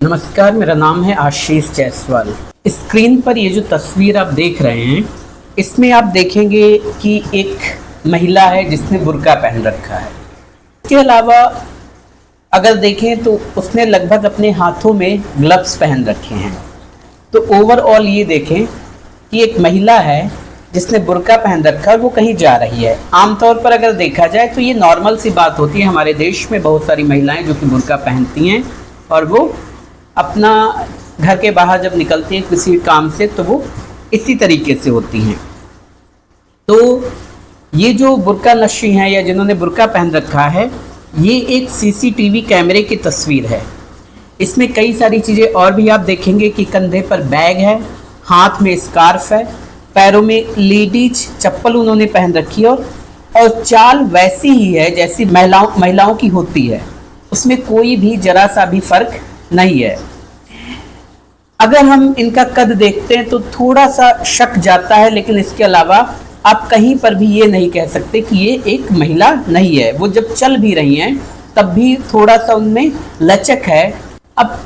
नमस्कार, मेरा नाम है आशीष जायसवाल। स्क्रीन पर ये जो तस्वीर आप देख रहे हैं, इसमें आप देखेंगे कि एक महिला है जिसने बुर्का पहन रखा है। इसके अलावा अगर देखें तो उसने लगभग अपने हाथों में ग्लव्स पहन रखे हैं। तो ओवरऑल ये देखें कि एक महिला है जिसने बुर्का पहन रखा है, वो कहीं जा रही है। आमतौर पर अगर देखा जाए तो ये नॉर्मल सी बात होती है। हमारे देश में बहुत सारी महिलाएं जो कि बुर्का पहनती हैं और वो अपना घर के बाहर जब निकलती हैं किसी काम से, तो वो इसी तरीके से होती हैं। तो ये जो बुर्का नशी हैं या जिन्होंने बुर्का पहन रखा है, ये एक सीसीटीवी कैमरे की तस्वीर है। इसमें कई सारी चीज़ें और भी आप देखेंगे कि कंधे पर बैग है, हाथ में स्कार्फ है, पैरों में लेडीज चप्पल उन्होंने पहन रखी है और चाल वैसी ही है जैसी महिलाओं की होती है। उसमें कोई भी जरा सा भी फर्क नहीं है। अगर हम इनका कद देखते हैं तो थोड़ा सा शक जाता है, लेकिन इसके अलावा आप कहीं पर भी ये नहीं कह सकते कि ये एक महिला नहीं है। वो जब चल भी रही हैं तब भी थोड़ा सा उनमें लचक है। अब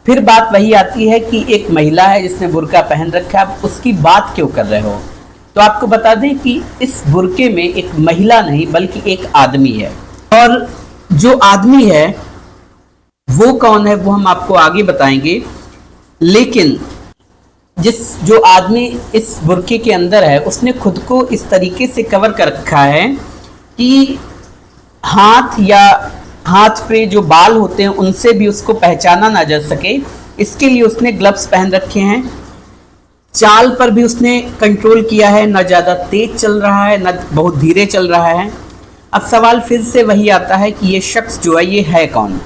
फिर बात वही आती है कि एक महिला है जिसने बुर्का पहन रखा है, आप उसकी बात क्यों कर रहे हो? तो आपको बता दें कि इस बुर्के में एक महिला नहीं बल्कि एक आदमी है। और जो आदमी है वो कौन है वो हम आपको आगे बताएंगे। लेकिन जो आदमी इस बुर्के के अंदर है उसने खुद को इस तरीके से कवर कर रखा है कि हाथ पे जो बाल होते हैं उनसे भी उसको पहचाना ना जा सके। इसके लिए उसने ग्लव्स पहन रखे हैं। चाल पर भी उसने कंट्रोल किया है, ना ज़्यादा तेज चल रहा है ना बहुत धीरे चल रहा है। अब सवाल फिर से वही आता है कि ये शख्स जो है ये है कौन?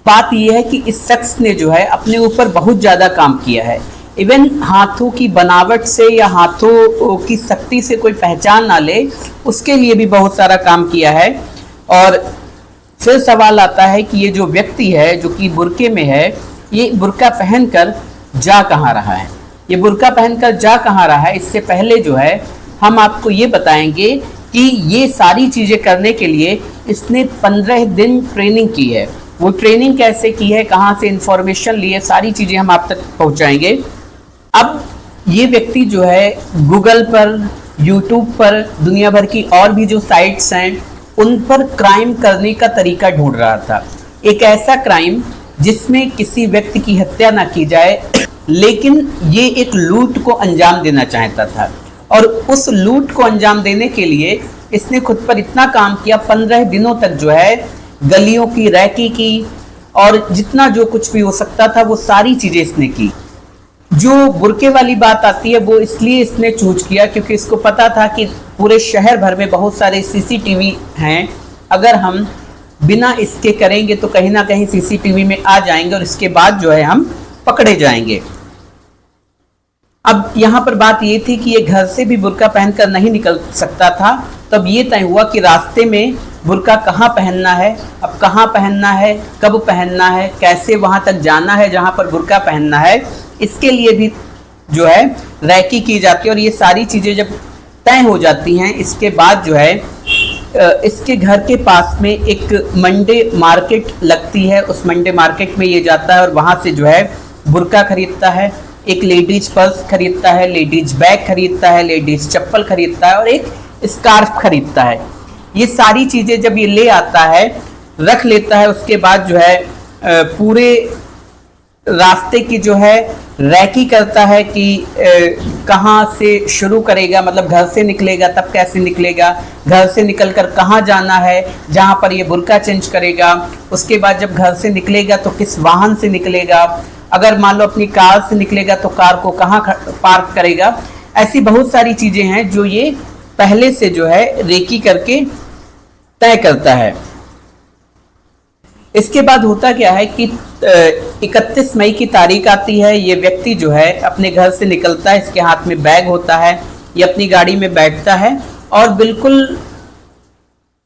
बात यह है कि इस शख्स ने जो है अपने ऊपर बहुत ज़्यादा काम किया है। इवन हाथों की बनावट से या हाथों की शक्ति से कोई पहचान ना ले, उसके लिए भी बहुत सारा काम किया है। और फिर सवाल आता है कि ये जो व्यक्ति है जो कि बुर्के में है, ये बुर्का पहनकर जा कहाँ रहा है? ये बुर्का पहनकर जा कहाँ रहा है? इससे पहले जो है हम आपको ये बताएंगे कि ये सारी चीज़ें करने के लिए इसने 15 दिन ट्रेनिंग की है। वो ट्रेनिंग कैसे की है, कहाँ से इंफॉर्मेशन ली है, सारी चीज़ें हम आप तक पहुँचाएंगे। अब ये व्यक्ति जो है गूगल पर, यूट्यूब पर, दुनिया भर की और भी जो साइट्स हैं उन पर क्राइम करने का तरीका ढूंढ रहा था। एक ऐसा क्राइम जिसमें किसी व्यक्ति की हत्या ना की जाए, लेकिन ये एक लूट को अंजाम देना चाहता था। और उस लूट को अंजाम देने के लिए इसने खुद पर इतना काम किया, 15 दिनों तक जो है गलियों की रैकी की और जितना जो कुछ भी हो सकता था वो सारी चीज़ें इसने की। जो बुर्के वाली बात आती है वो इसलिए इसने चूज किया क्योंकि इसको पता था कि पूरे शहर भर में बहुत सारे सीसीटीवी हैं। अगर हम बिना इसके करेंगे तो कहीं ना कहीं सीसीटीवी में आ जाएंगे और इसके बाद जो है हम पकड़े जाएंगे। अब यहाँ पर बात ये थी कि ये घर से भी बुर्का पहनकर नहीं निकल सकता था। तब ये तय हुआ कि रास्ते में बुर्का कहाँ पहनना है, अब कहाँ पहनना है, कब पहनना है, कैसे वहाँ तक जाना है जहाँ पर बुर्का पहनना है, इसके लिए भी जो है रैकी की जाती है। और ये सारी चीज़ें जब तय हो जाती हैं, इसके बाद जो है इसके घर के पास में एक मंडे मार्केट लगती है। उस मंडे मार्केट में ये जाता है और वहाँ से जो है बुर्का खरीदता है, एक लेडीज पर्स खरीदता है, लेडीज बैग खरीदता है, लेडीज चप्पल खरीदता है और एक स्कार्फ खरीदता है। ये सारी चीज़ें जब ये ले आता है, रख लेता है, उसके बाद जो है पूरे रास्ते की जो है रैकी करता है कि कहाँ से शुरू करेगा, मतलब घर से निकलेगा तब कैसे निकलेगा, घर से निकलकर कहाँ जाना है जहाँ पर ये बुर्का चेंज करेगा, उसके बाद जब घर से निकलेगा तो किस वाहन से निकलेगा, अगर मान लो अपनी कार से निकलेगा तो कार को कहाँ पार्क करेगा। ऐसी बहुत सारी चीज़ें हैं जो ये पहले से जो है रेकी करके तय करता है। इसके बाद होता क्या है कि 31 मई की तारीख आती है। ये व्यक्ति जो है अपने घर से निकलता है, इसके हाथ में बैग होता है, ये अपनी गाड़ी में बैठता है और बिल्कुल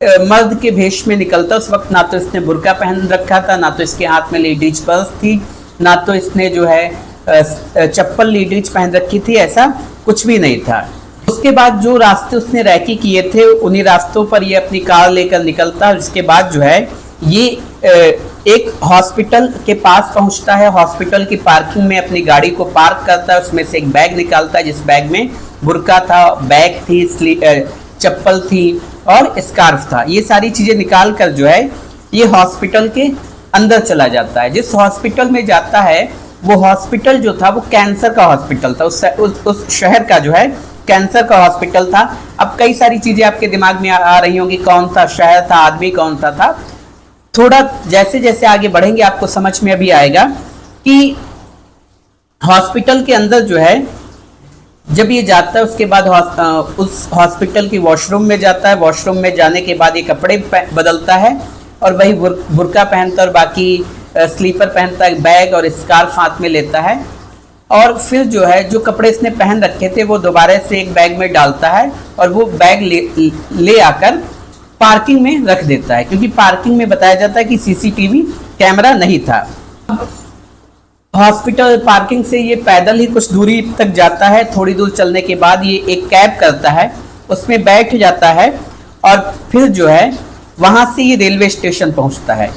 मर्द के भेष में निकलता। उस वक्त ना तो इसने बुर्का पहन रखा था, ना तो इसके हाथ में लेडीज पर्स थी, ना तो इसने जो है चप्पल लेडीज पहन रखी थी, ऐसा कुछ भी नहीं था। उसके बाद जो रास्ते उसने रैकी किए थे उन्हीं रास्तों पर ये अपनी कार लेकर निकलता है। उसके बाद जो है ये एक हॉस्पिटल के पास पहुंचता है, हॉस्पिटल की पार्किंग में अपनी गाड़ी को पार्क करता है, उसमें से एक बैग निकालता है जिस बैग में बुर्का था, बैग थी, चप्पल थी और स्कार्फ था। ये सारी चीज़ें निकाल कर जो है ये हॉस्पिटल के अंदर चला जाता है। जिस हॉस्पिटल में जाता है वो हॉस्पिटल जो था वो कैंसर का हॉस्पिटल था, उस शहर का जो है कैंसर का हॉस्पिटल था। अब कई सारी चीज़ें आपके दिमाग में आ रही होंगी, कौन सा शहर था, आदमी कौन सा था। थोड़ा जैसे जैसे आगे बढ़ेंगे आपको समझ में अभी आएगा कि हॉस्पिटल के अंदर जो है जब ये जाता है उसके बाद उस हॉस्पिटल की वॉशरूम में जाता है। वॉशरूम में जाने के बाद ये कपड़े बदलता है और वही बुर्का पहनता और बाकी स्लीपर पहनता है, बैग और स्कार्फ हाथ में लेता है और फिर जो है जो कपड़े इसने पहन रखे थे वो दोबारा से एक बैग में डालता है और वो बैग ले आकर पार्किंग में रख देता है, क्योंकि पार्किंग में बताया जाता है कि सीसीटीवी कैमरा नहीं था। हॉस्पिटल पार्किंग से ये पैदल ही कुछ दूरी तक जाता है। थोड़ी दूर चलने के बाद ये एक कैब करता है, उसमें बैठ जाता है और फिर जो है वहाँ से ये रेलवे स्टेशन पहुँचता है।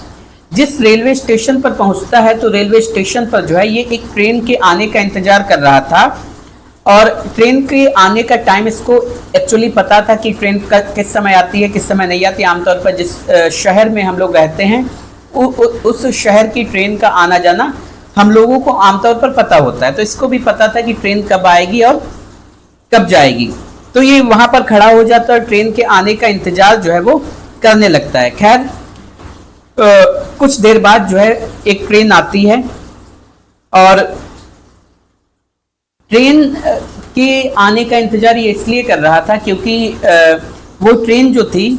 जिस रेलवे स्टेशन पर पहुँचता है तो रेलवे स्टेशन पर जो है ये एक ट्रेन के आने का इंतज़ार कर रहा था और ट्रेन के आने का टाइम इसको एक्चुअली पता था कि ट्रेन किस समय आती है किस समय नहीं आती। आमतौर पर जिस शहर में हम लोग रहते हैं उस शहर की ट्रेन का आना जाना हम लोगों को आमतौर पर पता होता है, तो इसको भी पता था कि ट्रेन कब आएगी और कब जाएगी। तो ये वहाँ पर खड़ा हो जाता है और ट्रेन के आने का इंतज़ार जो है वो करने लगता है। खैर कुछ देर बाद जो है एक ट्रेन आती है और ट्रेन के आने का इंतज़ार ये इसलिए कर रहा था क्योंकि वो ट्रेन जो थी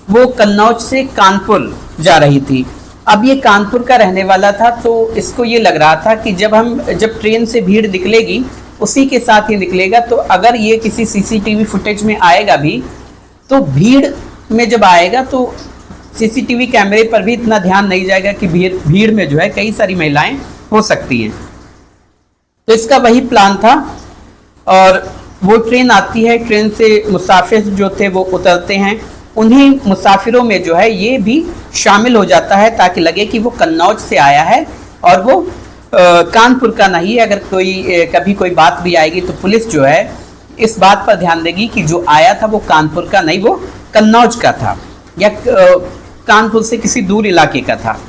वो कन्नौज से कानपुर जा रही थी। अब ये कानपुर का रहने वाला था तो इसको ये लग रहा था कि जब ट्रेन से भीड़ निकलेगी उसी के साथ ही निकलेगा, तो अगर ये किसी सीसीटीवी फुटेज में आएगा भी तो भीड़ में जब आएगा तो सीसीटीवी कैमरे पर भी इतना ध्यान नहीं जाएगा कि भीड़ में जो है कई सारी महिलाएं हो सकती हैं। तो इसका वही प्लान था और वो ट्रेन आती है, ट्रेन से मुसाफिर जो थे वो उतरते हैं। उन्हीं मुसाफिरों में जो है ये भी शामिल हो जाता है ताकि लगे कि वो कन्नौज से आया है और वो कानपुर का नहीं है। अगर कभी कोई बात भी आएगी तो पुलिस जो है इस बात पर ध्यान देगी कि जो आया था वो कानपुर का नहीं, वो कन्नौज का था या कानपुर से किसी दूर इलाके का था।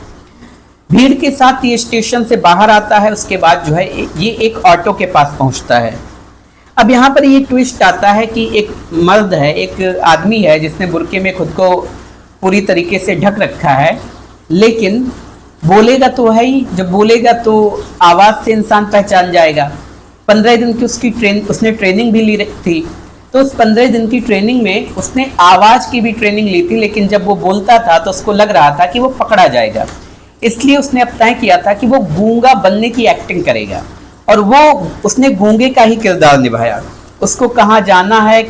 भीड़ के साथ ये स्टेशन से बाहर आता है। उसके बाद जो है ये एक ऑटो के पास पहुंचता है। अब यहाँ पर ये ट्विस्ट आता है कि एक मर्द है, एक आदमी है जिसने बुर्के में खुद को पूरी तरीके से ढक रखा है, लेकिन बोलेगा तो है ही। जब बोलेगा तो आवाज़ से इंसान पहचान जाएगा। 15 दिन की उसने ट्रेनिंग भी ली थी, तो उस 15 दिन की ट्रेनिंग में उसने आवाज़ की भी ट्रेनिंग ली थी, लेकिन जब वो बोलता था तो उसको लग रहा था कि वो पकड़ा जाएगा। इसलिए उसने अब तय किया था कि वो गूंगा बनने की एक्टिंग करेगा और वो उसने गूंगे का ही किरदार निभाया। उसको कहाँ जाना है,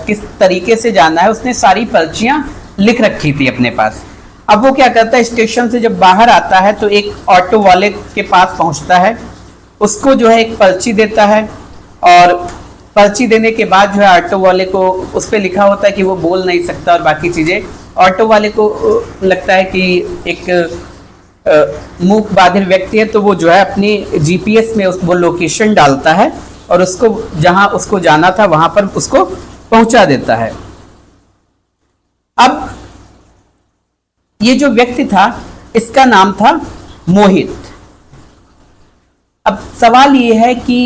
किस तरीके से जाना है, उसने सारी पर्चियाँ लिख रखी थी अपने पास। अब वो क्या करता है, स्टेशन से जब बाहर आता है तो एक ऑटो वाले के पास पहुंचता है, उसको जो है एक पर्ची देता है और पर्ची देने के बाद जो है ऑटो वाले को उस पर लिखा होता है कि वो बोल नहीं सकता और बाकी चीज़ें। ऑटो वाले को लगता है कि एक मूक बाधिर व्यक्ति है, तो वो जो है अपनी जीपीएस में वो लोकेशन डालता है और उसको जहां उसको जाना था वहां पर उसको पहुंचा देता है। अब ये जो व्यक्ति था इसका नाम था मोहित। अब सवाल ये है कि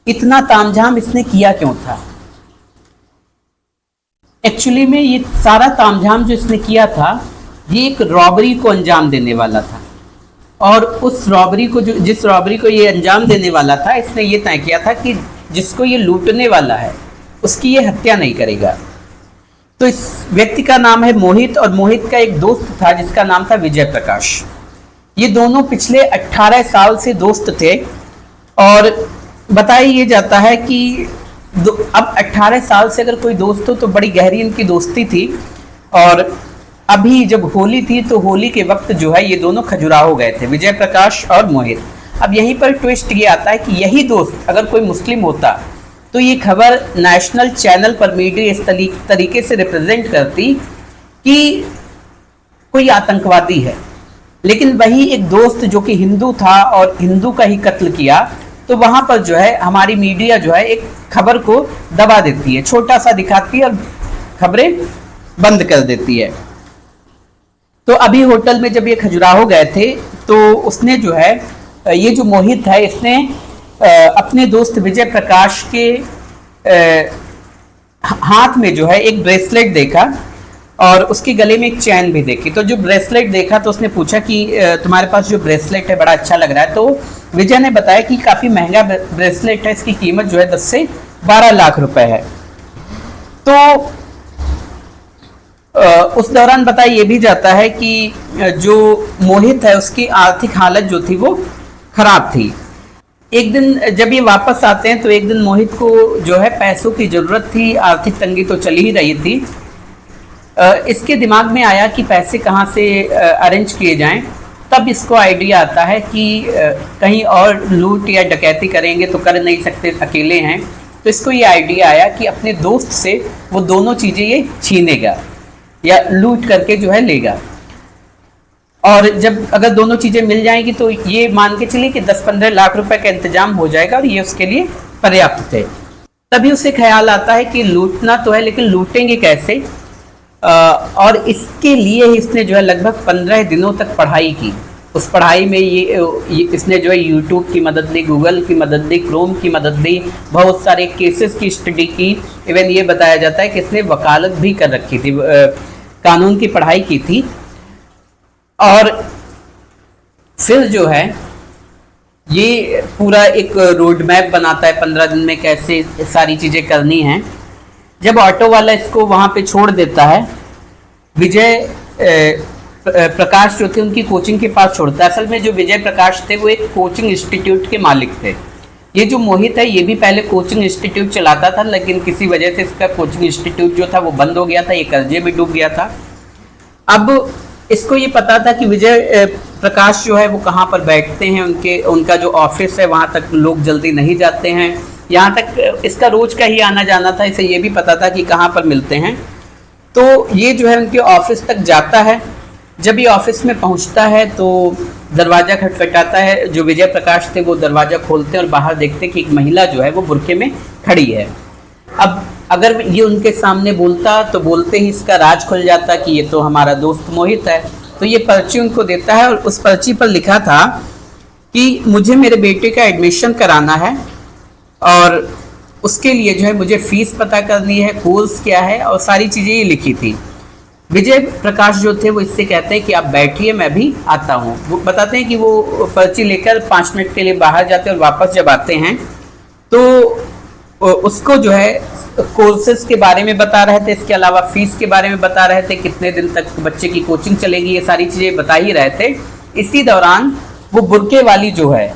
इतना तामझाम इसने किया क्यों था। एक्चुअली में ये सारा तामझाम जो इसने किया था ये एक रॉबरी को अंजाम देने वाला था और उस रॉबरी को जिस रॉबरी को ये अंजाम देने वाला था इसने ये तय किया था कि जिसको ये लूटने वाला है उसकी ये हत्या नहीं करेगा। तो इस व्यक्ति का नाम है मोहित और मोहित का एक दोस्त था जिसका नाम था विजय प्रकाश। ये दोनों पिछले 18 साल से दोस्त थे और बताया ये जाता है कि अब 18 साल से अगर कोई दोस्त हो तो बड़ी गहरी इनकी दोस्ती थी। और अभी जब होली थी तो होली के वक्त जो है ये दोनों खजुराहो गए थे, विजय प्रकाश और मोहित। अब यहीं पर ट्विस्ट ये आता है कि यही दोस्त अगर कोई मुस्लिम होता तो ये खबर नेशनल चैनल पर मीडिया इस तरीके से रिप्रेजेंट करती कि कोई आतंकवादी है, लेकिन वही एक दोस्त जो कि हिंदू था और हिंदू का ही कत्ल किया, तो वहां पर जो है हमारी मीडिया जो है एक खबर को दबा देती है, छोटा सा दिखाती है और खबरें बंद कर देती है। तो अभी होटल में जब ये खजुराहो गए थे तो उसने जो है ये जो मोहित है इसने अपने दोस्त विजय प्रकाश के हाथ में जो है एक ब्रेसलेट देखा और उसके गले में एक चैन भी देखी। तो जो ब्रेसलेट देखा तो उसने पूछा कि तुम्हारे पास जो ब्रेसलेट है बड़ा अच्छा लग रहा है। तो विजय ने बताया कि काफ़ी महंगा ब्रेसलेट है, इसकी कीमत जो है 10 से 12 लाख रुपए है। तो उस दौरान बताया ये भी जाता है कि जो मोहित है उसकी आर्थिक हालत जो थी वो खराब थी। एक दिन जब ये वापस आते हैं तो एक दिन मोहित को जो है पैसों की ज़रूरत थी, आर्थिक तंगी तो चली ही रही थी। इसके दिमाग में आया कि पैसे कहाँ से अरेंज किए जाएं। तब इसको आइडिया आता है कि कहीं और लूट या डकैती करेंगे तो कर नहीं सकते, अकेले हैं। तो इसको ये आइडिया आया कि अपने दोस्त से वो दोनों चीज़ें ये छीनेगा या लूट करके जो है लेगा, और जब अगर दोनों चीज़ें मिल जाएंगी तो ये मान के चलिए कि 10-15 लाख रुपए का इंतजाम हो जाएगा और ये उसके लिए पर्याप्त थे। तभी उसे ख्याल आता है कि लूटना तो है लेकिन लूटेंगे कैसे, और इसके लिए इसने जो है लगभग 15 दिनों तक पढ़ाई की। उस पढ़ाई में ये इसने जो है यूट्यूब की मदद ली, गूगल की मदद ली, क्रोम की मदद ली, बहुत सारे केसेस की स्टडी की। इवन ये बताया जाता है कि इसने वकालत भी कर रखी थी, कानून की पढ़ाई की थी। और फिर जो है ये पूरा एक रोड मैप बनाता है 15 दिन में कैसे सारी चीज़ें करनी हैं। जब ऑटो वाला इसको वहाँ पे छोड़ देता है, विजय प्रकाश जो थे उनकी कोचिंग के पास छोड़ता है। असल में जो विजय प्रकाश थे वो एक कोचिंग इंस्टीट्यूट के मालिक थे। ये जो मोहित है ये भी पहले कोचिंग इंस्टीट्यूट चलाता था, लेकिन किसी वजह से इसका कोचिंग इंस्टीट्यूट जो था वो बंद हो गया था, ये कर्जे में डूब गया था। अब इसको ये पता था कि विजय प्रकाश जो है वो कहाँ पर बैठते हैं, उनका जो ऑफिस है वहाँ तक लोग जल्दी नहीं जाते हैं, यहाँ तक इसका रोज का ही आना जाना था। इसे ये भी पता था कि कहाँ पर मिलते हैं। तो ये जो है उनके ऑफिस तक जाता है। जब ये ऑफिस में पहुँचता है तो दरवाज़ा खटखटाता है। जो विजय प्रकाश थे वो दरवाज़ा खोलते हैं और बाहर देखते हैं कि एक महिला जो है वो बुर्के में खड़ी है। अब अगर ये उनके सामने बोलता तो बोलते ही इसका राज खुल जाता कि ये तो हमारा दोस्त मोहित है। तो ये पर्ची उनको देता है और उस पर्ची पर लिखा था कि मुझे मेरे बेटे का एडमिशन कराना है और उसके लिए जो है मुझे फ़ीस पता करनी है, कोर्स क्या है और सारी चीज़ें ये लिखी थी। विजय प्रकाश जो थे वो इससे कहते हैं कि आप बैठिए, मैं भी आता हूँ। वो बताते हैं कि वो पर्ची लेकर 5 मिनट के लिए बाहर जाते हैं और वापस जब आते हैं तो उसको जो है कोर्सेज के बारे में बता रहे थे, इसके अलावा फ़ीस के बारे में बता रहे थे, कितने दिन तक बच्चे की कोचिंग चलेगी, ये सारी चीज़ें बता ही रहे थे। इसी दौरान वो बुर्के वाली जो है,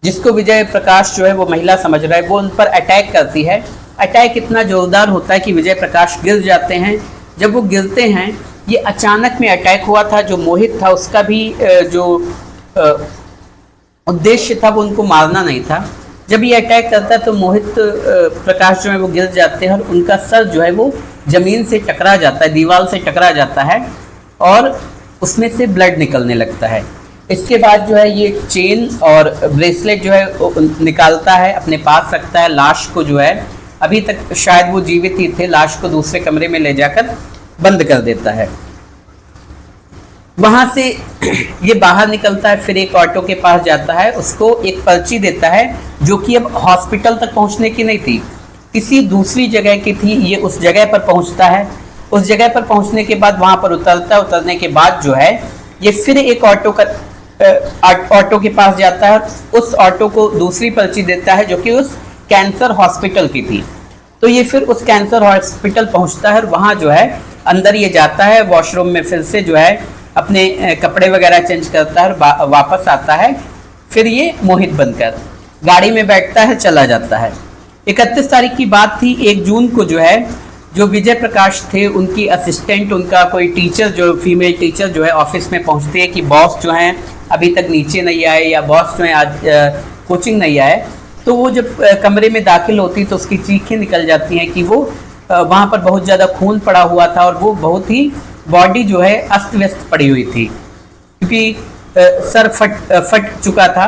जिसको विजय प्रकाश जो है वो महिला समझ रहा है, वो उन पर अटैक करती है। अटैक इतना जोरदार होता है कि विजय प्रकाश गिर जाते हैं। जब वो गिरते हैं, ये अचानक में अटैक हुआ था। जो मोहित था उसका भी जो उद्देश्य था वो उनको मारना नहीं था। जब ये अटैक करता है तो मोहित प्रकाश जो है वो गिर जाते हैं और उनका सर जो है वो ज़मीन से टकरा जाता है, दीवार से टकरा जाता है और उसमें से ब्लड निकलने लगता है। इसके बाद जो है ये चेन और ब्रेसलेट जो है निकालता है, अपने पास रखता है। लाश को जो है, अभी तक शायद वो जीवित ही थे, लाश को दूसरे कमरे में ले जाकर बंद कर देता है। वहाँ से ये बाहर निकलता है, फिर एक ऑटो के पास जाता है, उसको एक पर्ची देता है जो कि अब हॉस्पिटल तक पहुँचने की नहीं थी, किसी दूसरी जगह की थी। ये उस जगह पर पहुँचता है। उस जगह पर पहुँचने के बाद वहाँ पर उतरता है। उतरने के बाद जो है ये फिर एक ऑटो के पास जाता है, उस ऑटो को दूसरी पर्ची देता है जो कि उस कैंसर हॉस्पिटल की थी। तो ये फिर उस कैंसर हॉस्पिटल पहुंचता है और वहाँ जो है अंदर ये जाता है, वॉशरूम में फिर से जो है अपने कपड़े वगैरह चेंज करता है और वापस आता है। फिर ये मोहित बनकर गाड़ी में बैठता है, चला जाता है। 31 तारीख की बात थी। 1 जून को जो है जो विजय प्रकाश थे उनकी असिस्टेंट, उनका कोई टीचर, जो फीमेल टीचर जो है ऑफिस में पहुंचती है कि बॉस जो हैं अभी तक नीचे नहीं आए या बॉस जो है आज कोचिंग नहीं आए। तो वो जब कमरे में दाखिल होती तो उसकी चीखें निकल जाती हैं कि वो वहाँ पर बहुत ज़्यादा खून पड़ा हुआ था और वो बहुत ही बॉडी जो है अस्त व्यस्त पड़ी हुई थी, क्योंकि सर फट चुका था।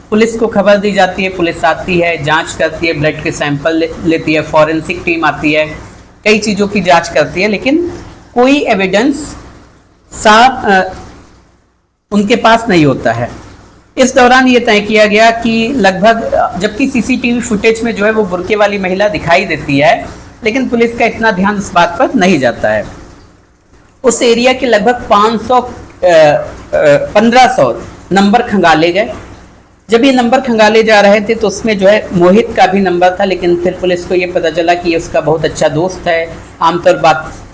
पुलिस को खबर दी जाती है, पुलिस आती है, जांच करती है, ब्लड के सैंपल लेती है, फॉरेंसिक टीम आती है, कई चीज़ों की जांच करती है, लेकिन कोई एविडेंस उनके पास नहीं होता है। इस दौरान ये तय किया गया कि लगभग, जबकि सीसीटीवी फुटेज में जो है वो बुर्के वाली महिला दिखाई देती है, लेकिन पुलिस का इतना ध्यान उस बात पर नहीं जाता है। उस एरिया के लगभग 1500 नंबर खंगाले गए। जब ये नंबर खंगाले जा रहे थे तो उसमें जो है मोहित का भी नंबर था, लेकिन फिर पुलिस को ये पता चला कि ये उसका बहुत अच्छा दोस्त है, आमतौर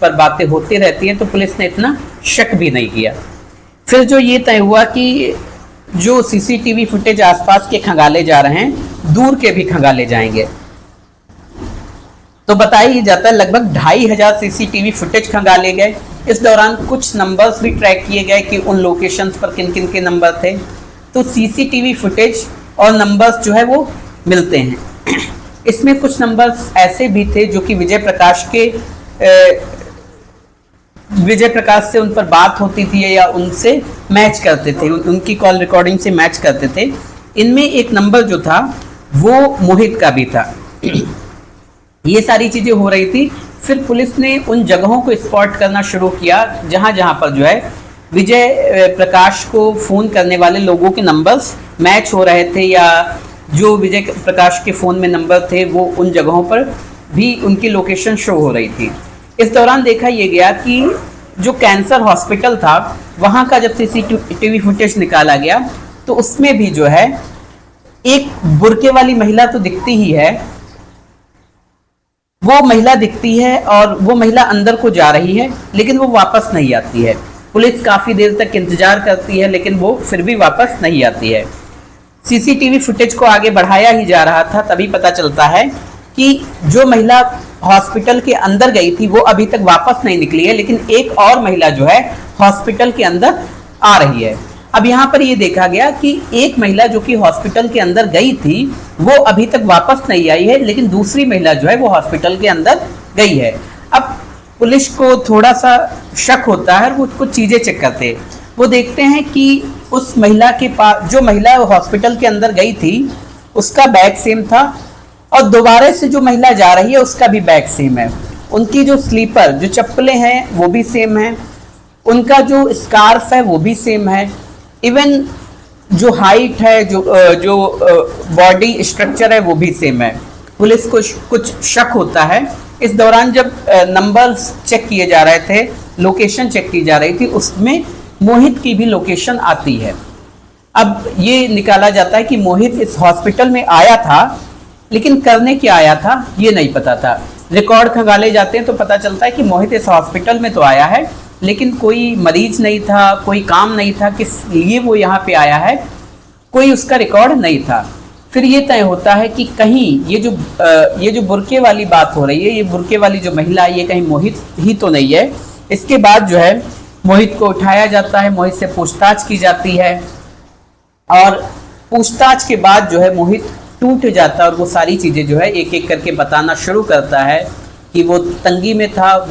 पर बातें होती रहती हैं, तो पुलिस ने इतना शक भी नहीं किया। फिर जो ये तय हुआ कि जो सीसीटीवी फुटेज आसपास के खंगाले जा रहे हैं, दूर के भी खंगाले जाएंगे। तो बताया जाता है लगभग 2500 सीसीटीवी फुटेज खंगाले गए। इस दौरान कुछ नंबर्स भी ट्रैक किए गए कि उन लोकेशंस पर किन किन के नंबर थे। तो सीसीटीवी फुटेज और नंबर्स जो है वो मिलते हैं। इसमें कुछ नंबर्स ऐसे भी थे जो कि विजय प्रकाश से उन पर बात होती थी या उनसे मैच करते थे, उनकी कॉल रिकॉर्डिंग से मैच करते थे। इनमें एक नंबर जो था वो मोहित का भी था। ये सारी चीज़ें हो रही थी। फिर पुलिस ने उन जगहों को स्पॉट करना शुरू किया जहाँ जहाँ पर जो है विजय प्रकाश को फ़ोन करने वाले लोगों के नंबर्स मैच हो रहे थे, या जो विजय प्रकाश के फ़ोन में नंबर थे वो उन जगहों पर भी उनकी लोकेशन शो हो रही थी। इस दौरान देखा ये गया कि जो कैंसर हॉस्पिटल था वहाँ का जब सीसीटीवी फुटेज निकाला गया तो उसमें भी जो है एक बुर्के वाली महिला तो दिखती ही है, वो महिला दिखती है और वो महिला अंदर को जा रही है, लेकिन वो वापस नहीं आती है। पुलिस काफ़ी देर तक इंतजार करती है, लेकिन वो फिर भी वापस नहीं आती है। सीसीटीवी फुटेज को आगे बढ़ाया ही जा रहा था, तभी पता चलता है कि जो महिला हॉस्पिटल के अंदर गई थी वो अभी तक वापस नहीं निकली है, लेकिन एक और महिला जो है हॉस्पिटल के अंदर आ रही है। अब यहाँ पर ये देखा गया कि एक महिला जो कि हॉस्पिटल के अंदर गई थी वो अभी तक वापस नहीं आई है, लेकिन दूसरी महिला जो है वो हॉस्पिटल के अंदर गई है। अब पुलिस को थोड़ा सा शक होता है, वो कुछ चीज़ें चेक करते हैं। वो देखते हैं कि उस महिला के पास, जो महिला हॉस्पिटल के अंदर गई थी उसका बैग सेम था, और दोबारा से जो महिला जा रही है उसका भी बैग सेम है। उनकी जो स्लीपर, जो चप्पलें हैं वो भी सेम है, उनका जो स्कार्फ है वो भी सेम है, इवन जो हाइट है, जो बॉडी स्ट्रक्चर है वो भी सेम है। पुलिस को कुछ शक होता है। इस दौरान जब नंबर्स चेक किए जा रहे थे, लोकेशन चेक की जा रही थी, उसमें मोहित की भी लोकेशन आती है। अब ये निकाला जाता है कि मोहित इस हॉस्पिटल में आया था, लेकिन करने क्या आया था ये नहीं पता था। रिकॉर्ड खंगाले जाते हैं तो पता चलता है कि मोहित इस हॉस्पिटल में तो आया है, लेकिन कोई मरीज नहीं था, कोई काम नहीं था, किस लिए वो यहाँ पे आया है, कोई उसका रिकॉर्ड नहीं था। फिर ये तय होता है कि कहीं ये जो बुर्के वाली बात हो रही है, ये बुर्के वाली जो महिला है ये कहीं मोहित ही तो नहीं है। इसके बाद जो है मोहित को उठाया जाता है, मोहित से पूछताछ की जाती है, और पूछताछ के बाद जो है मोहित टूट जाता है और वो सारी चीज़ें जो है एक एक करके बताना शुरू करता है कि वो तंगी में था,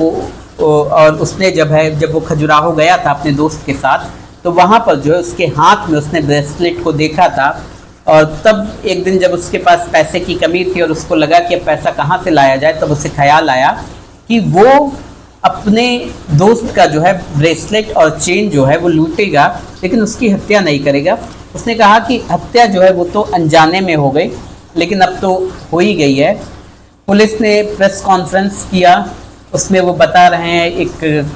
और उसने जब वो खजुराहो गया था अपने दोस्त के साथ, तो वहाँ पर जो है उसके हाथ में उसने ब्रेसलेट को देखा था, और तब एक दिन जब उसके पास पैसे की कमी थी और उसको लगा कि अब पैसा कहाँ से लाया जाए, तब उसे ख्याल आया कि वो अपने दोस्त का जो है ब्रेसलेट और चेन जो है वो लूटेगा, लेकिन उसकी हत्या नहीं करेगा। उसने कहा कि हत्या जो है वो तो अनजाने में हो गई, लेकिन अब तो हो ही गई है। पुलिस ने प्रेस कॉन्फ्रेंस किया, उसमें वो बता रहे हैं, एक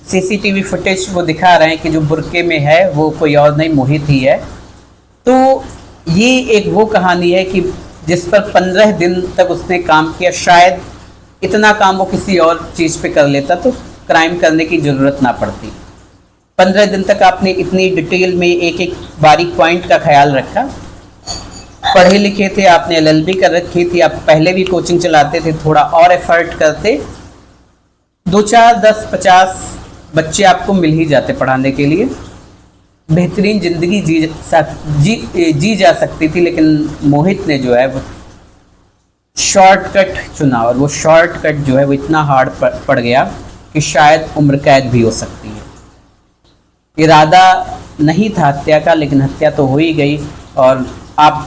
सीसीटीवी फुटेज वो दिखा रहे हैं कि जो बुर्के में है वो कोई और नहीं, मोहित ही है। तो ये एक वो कहानी है कि जिस पर 15 दिन तक उसने काम किया। शायद इतना काम वो किसी और चीज़ पे कर लेता तो क्राइम करने की ज़रूरत ना पड़ती। 15 दिन तक आपने इतनी डिटेल में एक एक बारीक पॉइंट का ख्याल रखा। पढ़े लिखे थे, आपने LLB कर रखी थी, आप पहले भी कोचिंग चलाते थे, थोड़ा और एफर्ट करते, 2 4 10 50 बच्चे आपको मिल ही जाते पढ़ाने के लिए। बेहतरीन ज़िंदगी जी जा सकती थी, लेकिन मोहित ने जो है वो शॉर्टकट चुना, और वो शॉर्टकट जो है वो इतना हार्ड पड़ गया कि शायद उम्र कैद भी हो सकती है। इरादा नहीं था हत्या का, लेकिन हत्या तो हो ही गई। और आप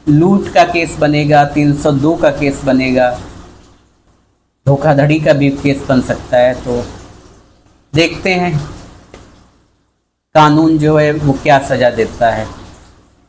लूट का केस बनेगा, 302 का केस बनेगा, धोखाधड़ी का भी केस बन सकता है। तो देखते हैं कानून जो है वो क्या सज़ा देता है।